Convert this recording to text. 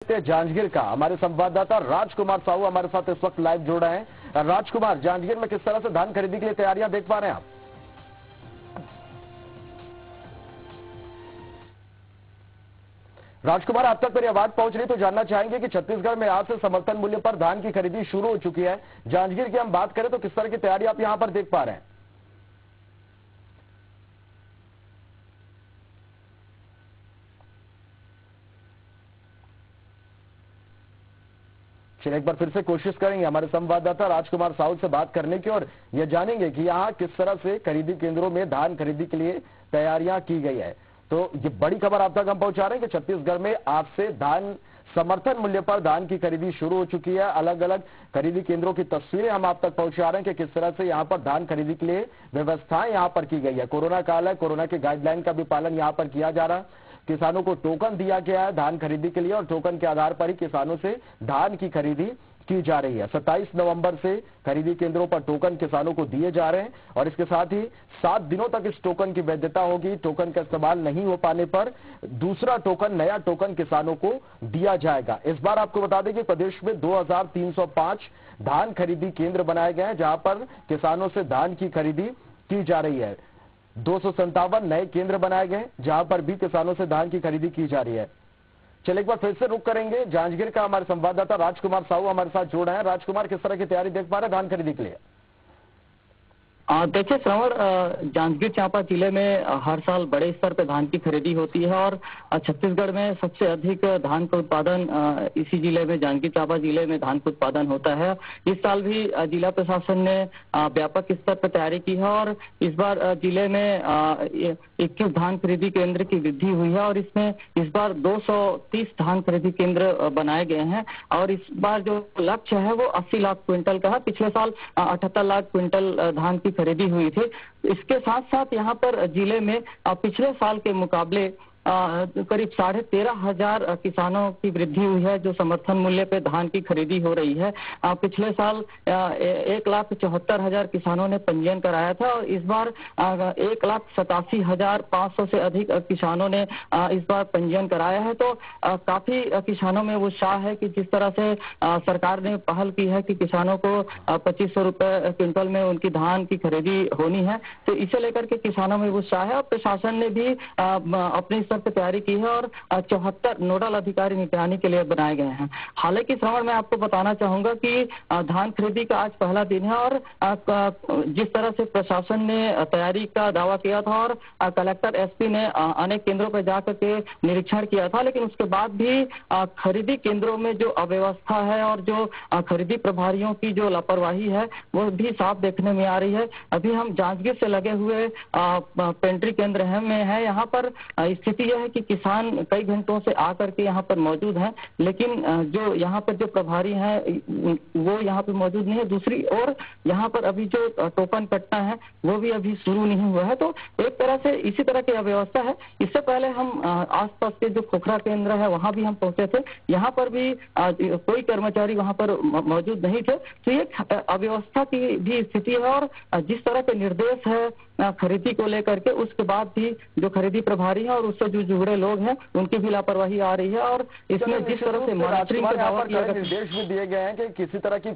लेते हैं जांजगीर का। हमारे संवाददाता राजकुमार साहू हमारे साथ इस वक्त लाइव जोड़ रहे हैं। राजकुमार, जांजगीर में किस तरह से धान खरीदी के लिए तैयारियां देख पा रहे हैं आप? राजकुमार, आप तक मेरी आवाज पहुंच रही तो जानना चाहेंगे कि छत्तीसगढ़ में आज से समर्थन मूल्य पर धान की खरीदी शुरू हो चुकी है। जांजगीर की हम बात करें तो किस तरह की तैयारी आप यहां पर देख पा रहे हैं? चलिए एक बार फिर से कोशिश करेंगे हमारे संवाददाता राजकुमार साहू से बात करने की और यह जानेंगे कि यहां किस तरह से खरीदी केंद्रों में धान खरीदी के लिए तैयारियां की गई है। तो ये बड़ी खबर आप तक हम पहुंचा रहे हैं कि छत्तीसगढ़ में आज से धान समर्थन मूल्य पर धान की खरीदी शुरू हो चुकी है। अलग अलग खरीदी केंद्रों की तस्वीरें हम आप तक पहुंचा रहे हैं कि किस तरह से यहां पर धान खरीदी के लिए व्यवस्थाएं यहां पर की गई है। कोरोना काल है, कोरोना के गाइडलाइन का भी पालन यहां पर किया जा रहा है। किसानों को टोकन दिया गया है धान खरीदी के लिए और टोकन के आधार पर ही किसानों से धान की खरीदी की जा रही है। 27 नवंबर से खरीदी केंद्रों पर टोकन किसानों को दिए जा रहे हैं और इसके साथ ही 7 दिनों तक इस टोकन की वैधता होगी। टोकन का इस्तेमाल नहीं हो पाने पर दूसरा टोकन, नया टोकन किसानों को दिया जाएगा। इस बार आपको बता दें कि प्रदेश में 2305 धान खरीदी केंद्र बनाए गए हैं जहां पर किसानों से धान की खरीदी की जा रही है। 257 नए केंद्र बनाए गए जहां पर भी किसानों से धान की खरीदी की जा रही है। चलिए एक बार फिर से रुक करेंगे। जांजगीर का हमारे संवाददाता राजकुमार साहू हमारे साथ जुड़ रहे हैं। राजकुमार, किस तरह की तैयारी देख पा रहे हैं धान खरीदी के लिए? देखिए श्रवण, जांजगीर चांपा जिले में हर साल बड़े स्तर पर धान की खरीदी होती है और छत्तीसगढ़ में सबसे अधिक धान का उत्पादन इसी जिले में, जांजगीर चांपा जिले में धान का उत्पादन होता है। इस साल भी जिला प्रशासन ने व्यापक स्तर पर तैयारी की है और इस बार जिले में 21 धान खरीदी केंद्र की वृद्धि हुई है और इसमें इस बार 230 धान खरीदी केंद्र बनाए गए हैं और इस बार जो लक्ष्य है वो 80 लाख क्विंटल का है। पिछले साल 78 लाख क्विंटल धान की खरीदी हुई थी। इसके साथ साथ यहाँ पर जिले में पिछले साल के मुकाबले करीब 13,500 किसानों की वृद्धि हुई है जो समर्थन मूल्य पे धान की खरीदी हो रही है। पिछले साल 1,74,000 किसानों ने पंजीयन कराया था और इस बार 1,87,500 से अधिक किसानों ने इस बार पंजीयन कराया है। तो काफी किसानों में उत्साह है कि जिस तरह से सरकार ने पहल की है कि किसानों को 2500 रुपए क्विंटल में उनकी धान की खरीदी होनी है, तो इसे लेकर के किसानों में उत्साह है और प्रशासन ने भी अपने स्तर पर तैयारी की है और 74 नोडल अधिकारी निगरानी के लिए बनाए गए हैं। हालांकि श्रवण, मैं आपको बताना चाहूंगा कि धान खरीदी का आज पहला दिन है और जिस तरह से प्रशासन ने तैयारी का दावा किया था और कलेक्टर एसपी ने अनेक केंद्रों पर जाकर के निरीक्षण किया था, लेकिन उसके बाद भी खरीदी केंद्रों में जो अव्यवस्था है और जो खरीदी प्रभारियों की जो लापरवाही है वो भी साफ देखने में आ रही है। अभी हम जांजगीर से लगे हुए पेंट्री केंद्र में है। यहाँ पर स्थिति यह है कि किसान कई घंटों से आकर के यहाँ पर मौजूद हैं, लेकिन जो यहाँ पर जो प्रभारी हैं वो यहाँ पर मौजूद नहीं है। दूसरी ओर यहाँ पर अभी जो टोकन कटना है वो भी अभी शुरू नहीं हुआ है। तो एक तरह से इसी तरह की अव्यवस्था है। इससे पहले हम आसपास के जो खोखरा केंद्र है वहां भी हम पहुंचे थे, यहाँ पर भी कोई कर्मचारी वहां पर मौजूद नहीं थे। तो ये अव्यवस्था की भी स्थिति है और जिस तरह के निर्देश है खरीदी को लेकर के, उसके बाद भी जो खरीदी प्रभारी है और उससे जो जुड़े लोग हैं उनकी भी लापरवाही आ रही है और इसमें जिस तरह से मॉनिटरिंग का दावा किया गया, निर्देश भी दिए गए हैं कि किसी तरह की